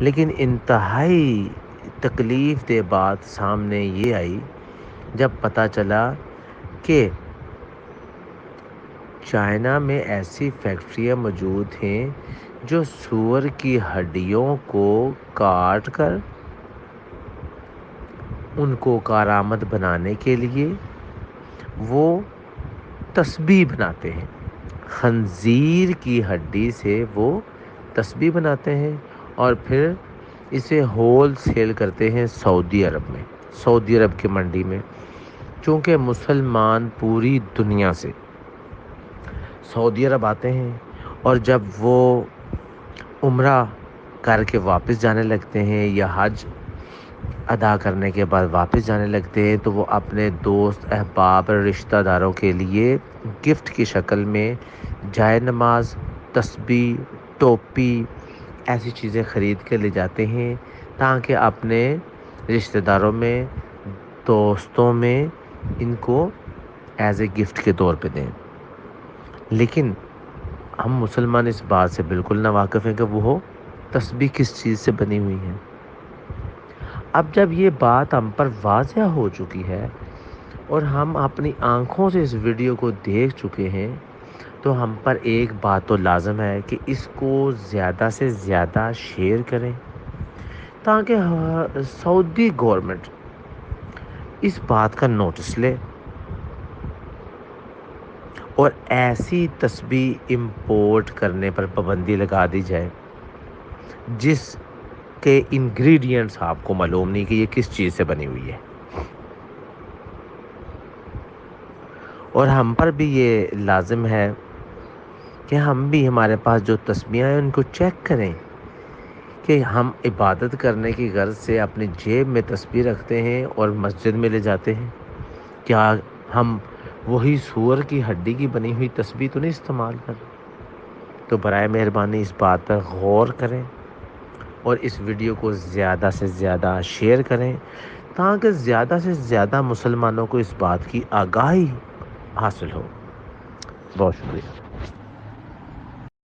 لیکن انتہائی تکلیف دہ بات سامنے یہ آئی جب پتہ چلا کہ چائنا میں ایسی فیکٹریاں موجود ہیں جو سور کی ہڈیوں کو کاٹ کر ان کو کارآمد بنانے کے لیے وہ تسبیح بناتے ہیں. خنزیر کی ہڈی سے وہ تسبیح بناتے ہیں اور پھر اسے ہول سیل کرتے ہیں سعودی عرب میں، سعودی عرب کی منڈی میں. چونکہ مسلمان پوری دنیا سے سعودی عرب آتے ہیں اور جب وہ عمرہ کر کے واپس جانے لگتے ہیں یا حج ادا کرنے کے بعد واپس جانے لگتے ہیں تو وہ اپنے دوست احباب رشتہ داروں کے لیے گفٹ کی شکل میں جائے نماز، تسبیح، ٹوپی ایسی چیزیں خرید کے لے جاتے ہیں تاکہ اپنے رشتہ داروں میں، دوستوں میں ان کو ایز اے گفٹ کے طور پہ دیں. لیکن ہم مسلمان اس بات سے بالکل نہ واقف ہیں کہ وہ تسبیح کس چیز سے بنی ہوئی ہے. اب جب یہ بات ہم پر واضح ہو چکی ہے اور ہم اپنی آنکھوں سے اس ویڈیو کو دیکھ چکے ہیں تو ہم پر ایک بات تو لازم ہے کہ اس کو زیادہ سے زیادہ شیئر کریں تاکہ سعودی گورنمنٹ اس بات کا نوٹس لے اور ایسی تسبیح امپورٹ کرنے پر پابندی لگا دی جائے جس کے انگریڈینٹس آپ کو معلوم نہیں کہ یہ کس چیز سے بنی ہوئی ہے. اور ہم پر بھی یہ لازم ہے کہ ہم بھی ہمارے پاس جو تسبیحاں ہیں ان کو چیک کریں کہ ہم عبادت کرنے کی غرض سے اپنی جیب میں تسبیح رکھتے ہیں اور مسجد میں لے جاتے ہیں. کیا ہم وہی سور کی ہڈی کی بنی ہوئی تسبیح تو نہیں استعمال کرتے؟ تو برائے مہربانی اس بات پر غور کریں اور اس ویڈیو کو زیادہ سے زیادہ شیئر کریں تاکہ زیادہ سے زیادہ مسلمانوں کو اس بات کی آگاہی حاصل ہو. بہت شکریہ.